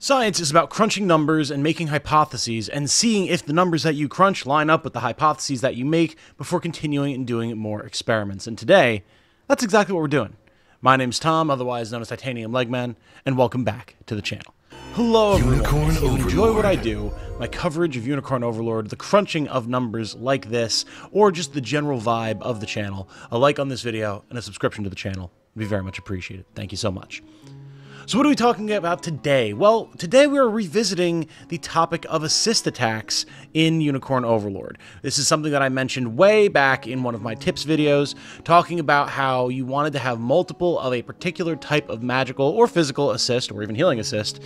Science is about crunching numbers and making hypotheses and seeing if the numbers that you crunch line up with the hypotheses that you make before continuing and doing more experiments. And today, that's exactly what we're doing. My name's Tom, otherwise known as Titanium Legman, and welcome back to the channel. Hello everyone. If you enjoy what I do, my coverage of Unicorn Overlord, the crunching of numbers like this, or just the general vibe of the channel, a like on this video and a subscription to the channel would be very much appreciated. Thank you so much. So what are we talking about today? Well, today we are revisiting the topic of assist attacks in Unicorn Overlord. This is something that I mentioned way back in one of my tips videos, talking about how you wanted to have multiple of a particular type of magical or physical assist, or even healing assist,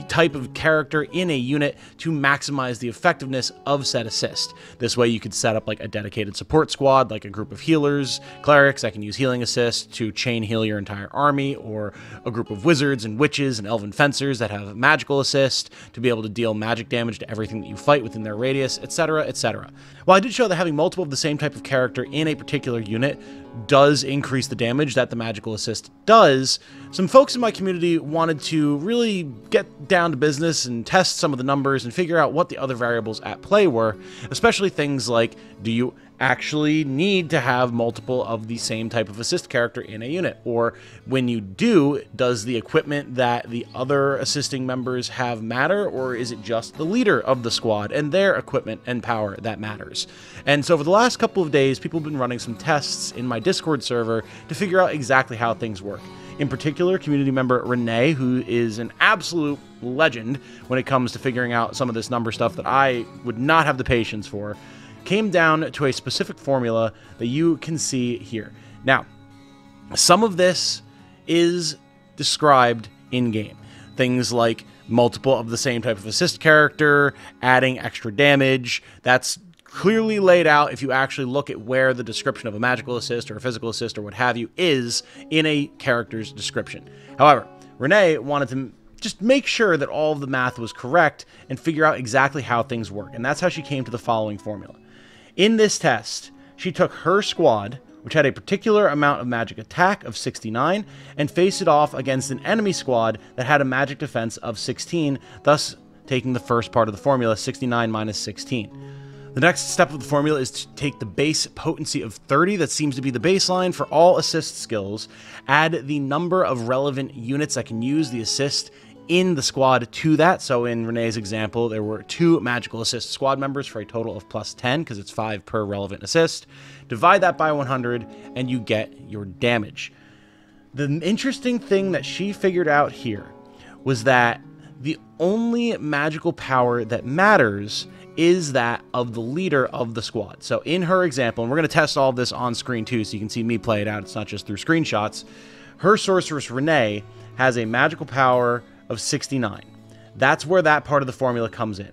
type of character in a unit to maximize the effectiveness of said assist. This way you could set up like a dedicated support squad, like a group of healers, clerics that can use healing assist to chain heal your entire army, or a group of wizards and witches and elven fencers that have magical assist to be able to deal magic damage to everything that you fight within their radius, etc., etc. While I did show that having multiple of the same type of character in a particular unit does increase the damage that the magical assist does, some folks in my community wanted to really get down to business and test some of the numbers and figure out what the other variables at play were, especially things like, do you actually need to have multiple of the same type of assist character in a unit? Or when you do, does the equipment that the other assisting members have matter, or is it just the leader of the squad and their equipment and power that matters? And so for the last couple of days, people have been running some tests in my Discord server to figure out exactly how things work. In particular, community member Renee, who is an absolute legend when it comes to figuring out some of this number stuff that I would not have the patience for, came down to a specific formula that you can see here. Now, some of this is described in-game. Things like multiple of the same type of assist character, adding extra damage. That's clearly laid out if you actually look at where the description of a magical assist or a physical assist or what have you is in a character's description. However, Renee wanted to just make sure that all of the math was correct and figure out exactly how things work. And that's how she came to the following formula. In this test, she took her squad, which had a particular amount of magic attack of 69, and faced it off against an enemy squad that had a magic defense of 16, thus taking the first part of the formula, 69 minus 16. The next step of the formula is to take the base potency of 30, that seems to be the baseline for all assist skills, add the number of relevant units that can use the assist in the squad to that. So in Renee's example, there were 2 magical assist squad members for a total of plus 10, because it's 5 per relevant assist. Divide that by 100 and you get your damage. The interesting thing that she figured out here was that the only magical power that matters is that of the leader of the squad. So in her example, and we're going to test all of this on screen too, so you can see me play it out, it's not just through screenshots, her sorceress Renee has a magical power of 69. That's where that part of the formula comes in.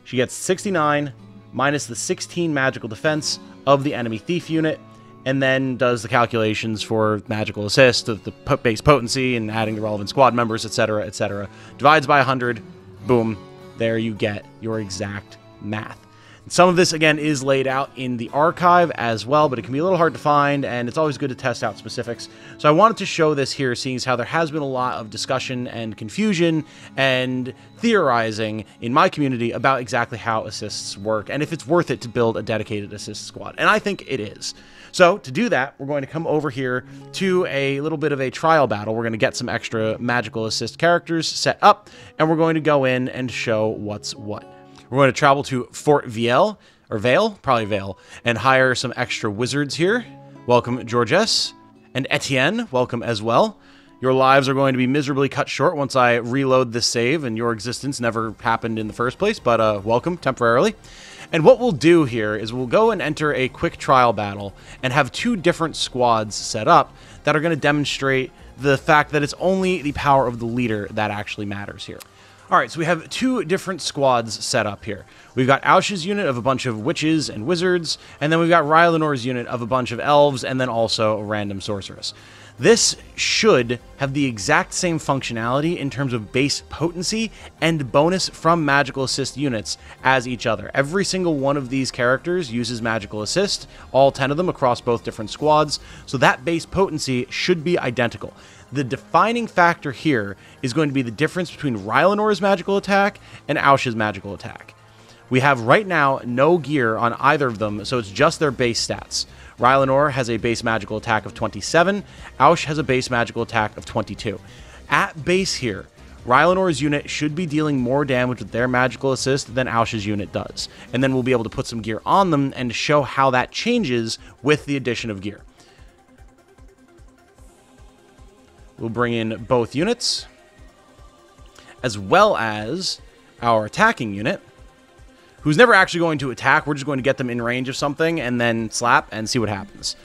She gets 69 minus the 16 magical defense of the enemy thief unit, and then does the calculations for magical assist, the base potency, and adding the relevant squad members, etc., etc. Divides by 100, boom, there you get your exact math. Some of this, again, is laid out in the archive as well, but it can be a little hard to find, and it's always good to test out specifics. So I wanted to show this here, seeing as how there has been a lot of discussion and confusion and theorizing in my community about exactly how assists work, and if it's worth it to build a dedicated assist squad. And I think it is. So to do that, we're going to come over here to a little bit of a trial battle. We're going to get some extra magical assist characters set up, and we're going to go in and show what's what. We're going to travel to Fort Vale, probably Vale, and hire some extra wizards here. Welcome, Georges. And Etienne, welcome as well. Your lives are going to be miserably cut short once I reload this save, and your existence never happened in the first place, but welcome temporarily. And what we'll do here is we'll go and enter a quick trial battle and have 2 different squads set up that are going to demonstrate the fact that it's only the power of the leader that actually matters here. Alright, so we have 2 different squads set up here. We've got Aush's unit of a bunch of witches and wizards, and then we've got Rylanor's unit of a bunch of elves, and then also a random sorceress. This should have the exact same functionality in terms of base potency and bonus from magical assist units as each other. Every single one of these characters uses magical assist, all 10 of them across both different squads, so that base potency should be identical. The defining factor here is going to be the difference between Rylanor's magical attack and Aush's magical attack. We have right now no gear on either of them, so it's just their base stats. Rylanor has a base magical attack of 27, Aush has a base magical attack of 22. At base here, Rylanor's unit should be dealing more damage with their magical assist than Aush's unit does. And then we'll be able to put some gear on them and show how that changes with the addition of gear. We'll bring in both units, as well as our attacking unit, who's never actually going to attack. We're just going to get them in range of something and then slap and see what happens.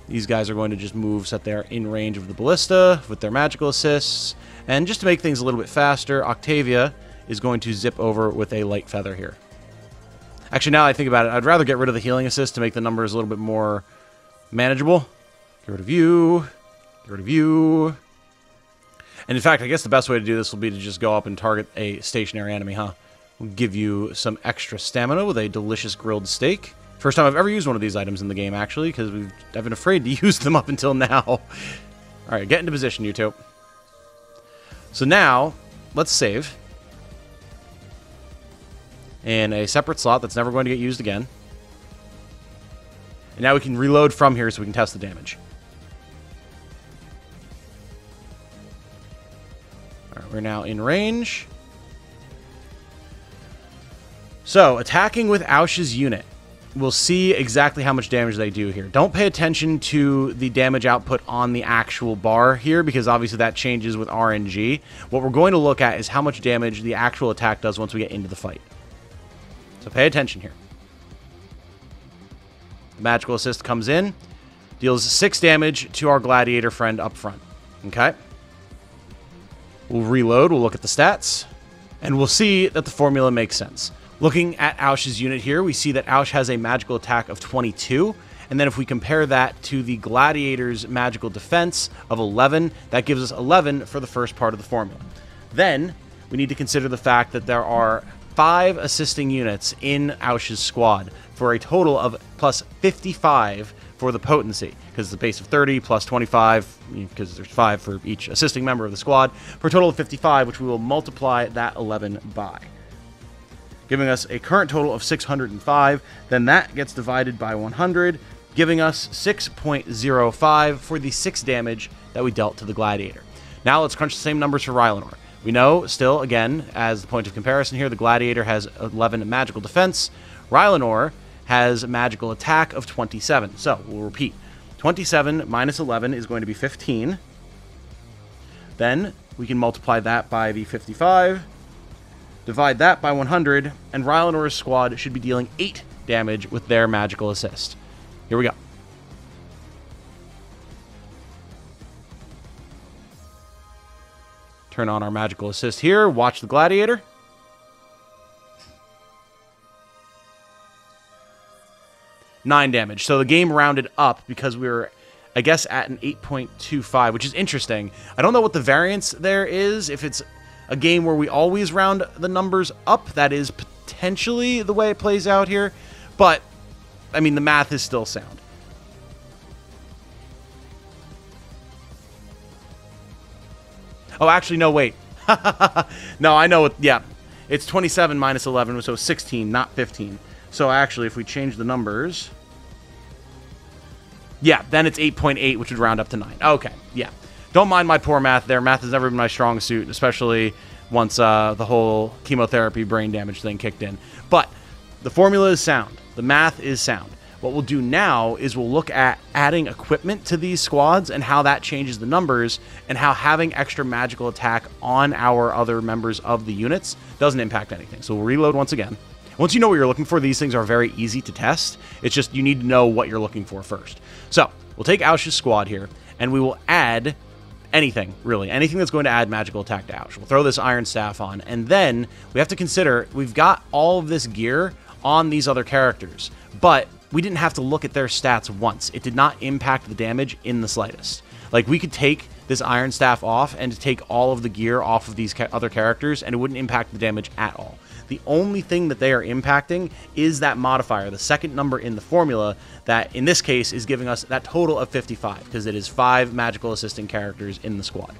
These guys are going to just move so that they're in range of the ballista with their magical assists. And just to make things a little bit faster, Octavia is going to zip over with a light feather here. Actually, now that I think about it, I'd rather get rid of the healing assist to make the numbers a little bit more manageable. Get rid of you. Get rid of you. And in fact, I guess the best way to do this will be to just go up and target a stationary enemy, huh? We'll give you some extra stamina with a delicious grilled steak. First time I've ever used one of these items in the game, actually, because I've been afraid to use them up until now. All right, get into position, you two. So now, let's save in a separate slot that's never going to get used again. And now we can reload from here so we can test the damage. Alright, we're now in range. So, attacking with Aush's unit. We'll see exactly how much damage they do here. Don't pay attention to the damage output on the actual bar here, because obviously that changes with RNG. What we're going to look at is how much damage the actual attack does once we get into the fight. So pay attention here. The magical assist comes in, deals 6 damage to our gladiator friend up front. Okay? We'll reload, we'll look at the stats, and we'll see that the formula makes sense. Looking at Aush's unit here, we see that Aush has a magical attack of 22, and then if we compare that to the Gladiator's magical defense of 11, that gives us 11 for the first part of the formula. Then, we need to consider the fact that there are 5 assisting units in Aush's squad, for a total of plus 55 for the potency, because it's a base of 30 plus 25, because there's 5 for each assisting member of the squad, for a total of 55, which we will multiply that 11 by, giving us a current total of 605. Then that gets divided by 100, giving us 6.05 for the 6 damage that we dealt to the Gladiator. Now let's crunch the same numbers for Rylanor. We know, still, again, as the point of comparison here, the Gladiator has 11 magical defense. Rylanor has a magical attack of 27. So, we'll repeat. 27 minus 11 is going to be 15. Then, we can multiply that by the 55. Divide that by 100, and Rylanor's squad should be dealing 8 damage with their magical assist. Here we go. Turn on our magical assist here. Watch the Gladiator. Nine damage. So the game rounded up because we were, I guess, at an 8.25, which is interesting. I don't know what the variance there is. If it's a game where we always round the numbers up, that is potentially the way it plays out here. But, I mean, the math is still sound. Oh, actually, no, wait. No, I know what, yeah. It's 27 minus 11, so 16, not 15. So actually, if we change the numbers, yeah, then it's 8.8, which would round up to 9. Okay, yeah. Don't mind my poor math there. Math has never been my strong suit, especially once the whole chemotherapy brain damage thing kicked in. But the formula is sound. The math is sound. What we'll do now is we'll look at adding equipment to these squads and how that changes the numbers, and how having extra magical attack on our other members of the units doesn't impact anything. So we'll reload once again. Once you know what you're looking for, these things are very easy to test. It's just you need to know what you're looking for first. So we'll take Aush's squad here, and we will add anything, really. Anything that's going to add magical attack to Aush. We'll throw this Iron Staff on, and then we have to consider we've got all of this gear on these other characters, but we didn't have to look at their stats once. It did not impact the damage in the slightest. Like, we could take this Iron Staff off and to take all of the gear off of these other characters, and it wouldn't impact the damage at all. The only thing that they are impacting is that modifier, the second number in the formula, that in this case is giving us that total of 55, because it is 5 magical assisting characters in the squad.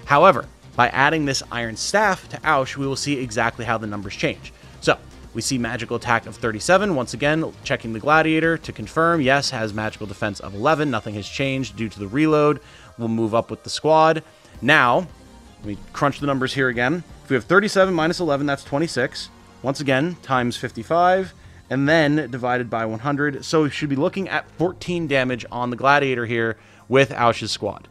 However, by adding this Iron Staff to Ausch, we will see exactly how the numbers change. So, we see magical attack of 37. Once again, checking the Gladiator to confirm, yes, has magical defense of 11. Nothing has changed due to the reload. We'll move up with the squad. Now, let me crunch the numbers here again. If we have 37 minus 11, that's 26. Once again, times 55, and then divided by 100. So we should be looking at 14 damage on the Gladiator here with Ausch's squad.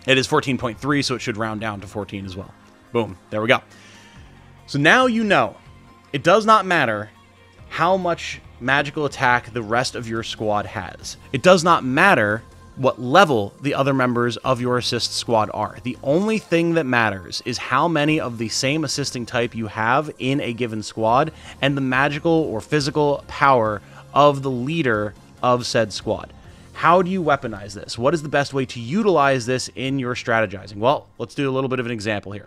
It is 14.3, so it should round down to 14 as well. Boom. There we go. So now you know. It does not matter how much magical attack the rest of your squad has. It does not matter what level the other members of your assist squad are. The only thing that matters is how many of the same assisting type you have in a given squad and the magical or physical power of the leader of said squad. How do you weaponize this? What is the best way to utilize this in your strategizing? Well, let's do a little bit of an example here.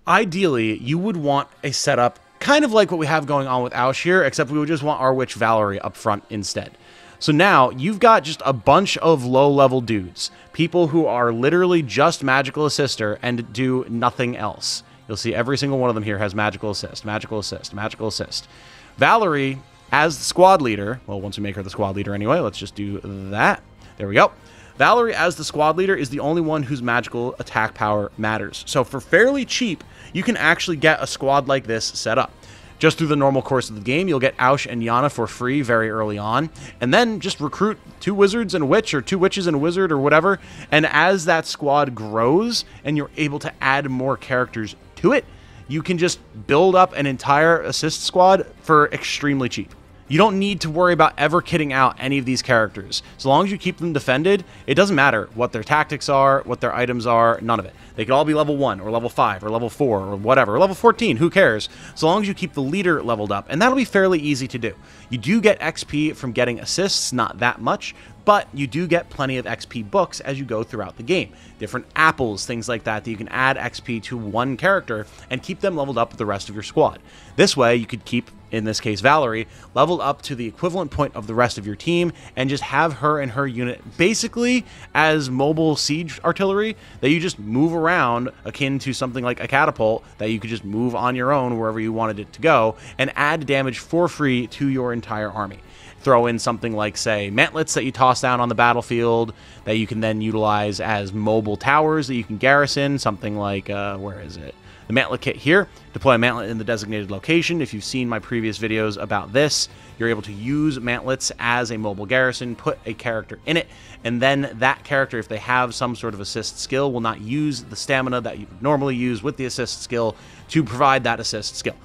Ideally, you would want a setup kind of like what we have going on with Ausch here, except we would just want our Witch Valerie up front instead. So now you've got just a bunch of low-level dudes, people who are literally just magical assister and do nothing else. You'll see every single one of them here has magical assist, magical assist, magical assist. Valerie, as the squad leader, well, once we make her the squad leader anyway, let's just do that. There we go. Valerie, as the squad leader, is the only one whose magical attack power matters. So for fairly cheap, you can actually get a squad like this set up. Just through the normal course of the game, you'll get Ausch and Yana for free very early on, and then just recruit 2 wizards and a witch, or 2 witches and a wizard, or whatever, and as that squad grows, and you're able to add more characters to it, you can just build up an entire assist squad for extremely cheap. You don't need to worry about ever kitting out any of these characters. So long as you keep them defended, it doesn't matter what their tactics are, what their items are, none of it. They could all be level 1 or level 5 or level 4 or whatever, or level 14, who cares? So long as you keep the leader leveled up, and that'll be fairly easy to do. You do get XP from getting assists, not that much, but you do get plenty of XP books as you go throughout the game. Different apples, things like that you can add XP to one character and keep them leveled up with the rest of your squad. This way, you could keep, in this case Valerie, leveled up to the equivalent point of the rest of your team and just have her and her unit basically as mobile siege artillery that you just move around, akin to something like a catapult that you could just move on your own wherever you wanted it to go and add damage for free to your entire army. Throw in something like, say, mantlets that you toss down on the battlefield that you can then utilize as mobile towers that you can garrison. Something like, where is it? The mantlet kit here. Deploy a mantlet in the designated location. If you've seen my previous videos about this, you're able to use mantlets as a mobile garrison, put a character in it, and then that character, if they have some sort of assist skill, will not use the stamina that you would normally use with the assist skill to provide that assist skill.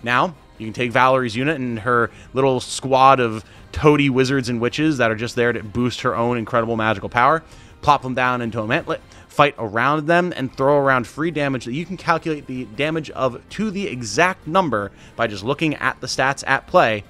Now, you can take Valerie's unit and her little squad of toady wizards and witches that are just there to boost her own incredible magical power, plop them down into a mantlet, fight around them, and throw around free damage that you can calculate the damage of to the exact number by just looking at the stats at play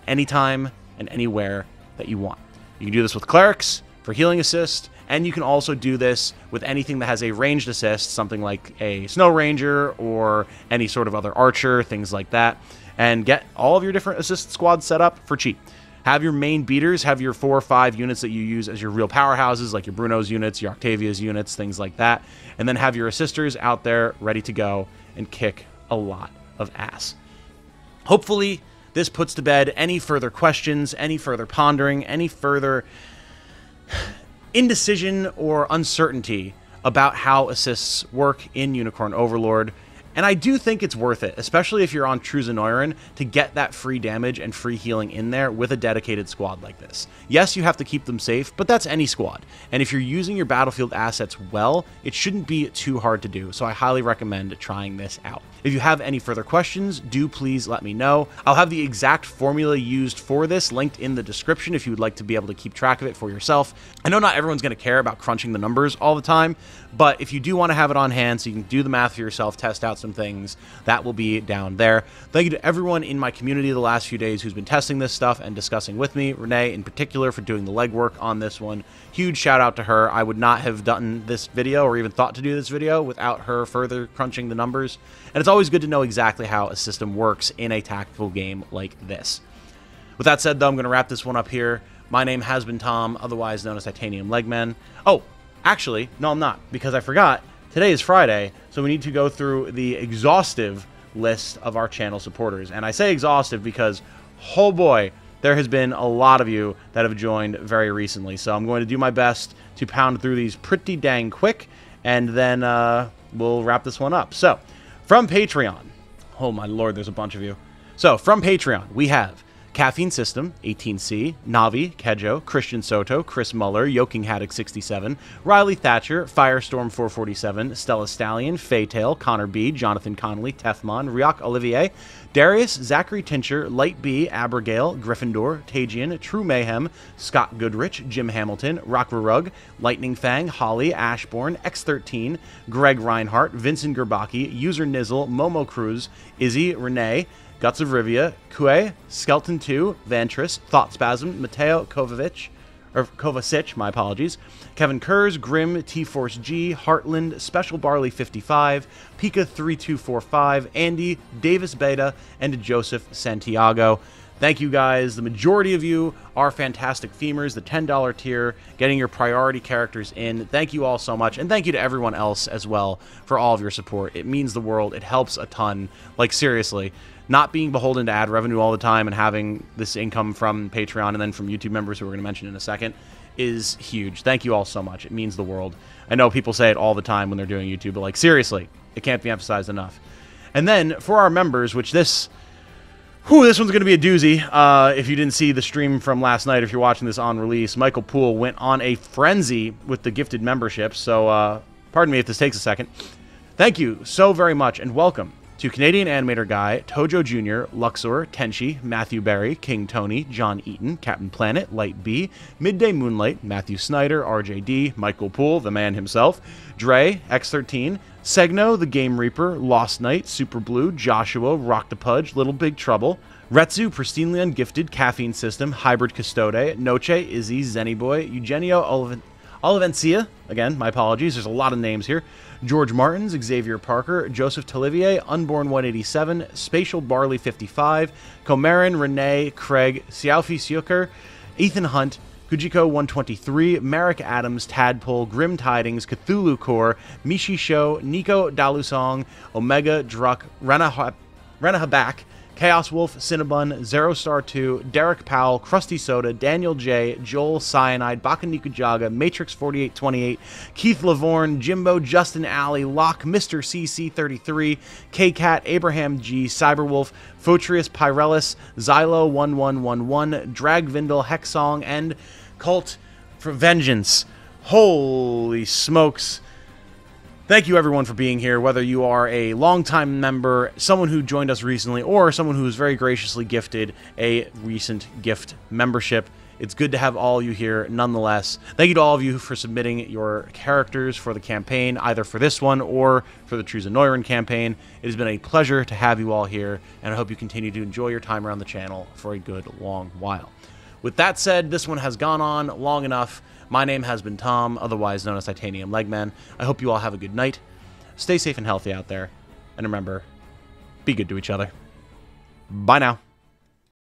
anytime and anywhere that you want. You can do this with clerics for healing assist, and you can also do this with anything that has a ranged assist, something like a snow ranger or any sort of other archer, things like that, and get all of your different assist squads set up for cheap. Have your main beaters, have your 4 or 5 units that you use as your real powerhouses, like your Bruno's units, your Octavia's units, things like that, and then have your assisters out there ready to go and kick a lot of ass. Hopefully, this puts to bed any further questions, any further pondering, any further indecision or uncertainty about how assists work in Unicorn Overlord. And I do think it's worth it, especially if you're on Truzanoiran, to get that free damage and free healing in there with a dedicated squad like this. Yes, you have to keep them safe, but that's any squad. And if you're using your battlefield assets well, it shouldn't be too hard to do, so I highly recommend trying this out. If you have any further questions, do please let me know. I'll have the exact formula used for this linked in the description if you would like to be able to keep track of it for yourself. I know not everyone's going to care about crunching the numbers all the time, but if you do want to have it on hand so you can do the math for yourself, test out some custom things, that will be down there. Thank you to everyone in my community the last few days who's been testing this stuff and discussing with me. Renee, in particular, for doing the legwork on this one. Huge shout out to her. I would not have done this video or even thought to do this video without her further crunching the numbers. And it's always good to know exactly how a system works in a tactical game like this. With that said, though, I'm going to wrap this one up here. My name has been Tom, otherwise known as Titanium Legman. Oh, actually, no, I'm not, because I forgot. Today is Friday, so we need to go through the exhaustive list of our channel supporters. And I say exhaustive because, oh boy, there has been a lot of you that have joined very recently. So I'm going to do my best to pound through these pretty dang quick, and then we'll wrap this one up. So, from Patreon, oh my lord, there's a bunch of you. So, from Patreon, we have Caffeine System, 18C, Navi, Kejo, Christian Soto, Chris Muller, Yoking Haddock 67, Riley Thatcher, Firestorm 447, Stella Stallion, Faytail, Connor B, Jonathan Connolly, Tefmon, Rioc Olivier, Darius, Zachary Tincher, Light B, Abigail, Gryffindor, Tajian, True Mayhem, Scott Goodrich, Jim Hamilton, Rugg, Lightning Fang, Holly, Ashbourne, X13, Greg Reinhardt, Vincent Gerbaki, User Nizzle, Momo Cruz, Izzy, Renee, Guts of Rivia, Kue, Skeleton 2, Vantris, Thought Spasm, Mateo Kovacic, my apologies, Kevin Kurz, Grim, T-Force G, Heartland, Special Barley 55, Pika 3245, Andy, Davis Beta, and Joseph Santiago. Thank you guys. The majority of you are fantastic themers, the $10 tier, getting your priority characters in. Thank you all so much, and thank you to everyone else as well for all of your support. It means the world. It helps a ton. Like, seriously. Not being beholden to ad revenue all the time and having this income from Patreon and then from YouTube members, who we're going to mention in a second, is huge. Thank you all so much. It means the world. I know people say it all the time when they're doing YouTube, but, like, seriously, it can't be emphasized enough. And then, for our members, which this one's going to be a doozy. If you didn't see the stream from last night, if you're watching this on release, Michael Poole went on a frenzy with the gifted membership, so pardon me if this takes a second. Thank you so very much, and welcome to Canadian Animator Guy, Tojo Jr., Luxor, Tenchi, Matthew Berry, King Tony, John Eaton, Captain Planet, Light B, Midday Moonlight, Matthew Snyder, RJD, Michael Poole, the man himself, Dre, X13, Segno, the Game Reaper, Lost Knight, Super Blue, Joshua, Rock the Pudge, Little Big Trouble, Retsu, Pristinely Ungifted, Caffeine System, Hybrid Custode, Noche, Izzy, Zennyboy, Eugenio Olivencia, again, my apologies, there's a lot of names here, George Martins, Xavier Parker, Joseph Tolivier, Unborn 187, Spatial Barley 55, Comarin, Renee, Craig, Xiaofi Siuker, Ethan Hunt, Kujiko 123, Merrick Adams, Tadpole, Grim Tidings, Cthulhu Core, Mishi Show, Nico Dalusong, Omega Druck, Renahabak, Chaos Wolf, Cinnabon, Zero Star 2, Derek Powell, Krusty Soda, Daniel J, Joel Cyanide, Bakanikujaga, Matrix 4828, Keith Lavorne, Jimbo, Justin Alley, Locke, Mr. CC33, K-Cat, Abraham G, Cyberwolf, Fotrius Pyrelis, Xylo 1111, Dragvindle, Hexsong, and Cult for Vengeance. Holy smokes. Thank you, everyone, for being here, whether you are a longtime member, someone who joined us recently, or someone who was very graciously gifted a recent gift membership. It's good to have all you here nonetheless. Thank you to all of you for submitting your characters for the campaign, either for this one or for the Truza Neuron campaign. It has been a pleasure to have you all here, and I hope you continue to enjoy your time around the channel for a good long while. With that said, this one has gone on long enough. My name has been Tom, otherwise known as Titanium Legman. I hope you all have a good night. Stay safe and healthy out there. And remember, be good to each other. Bye now.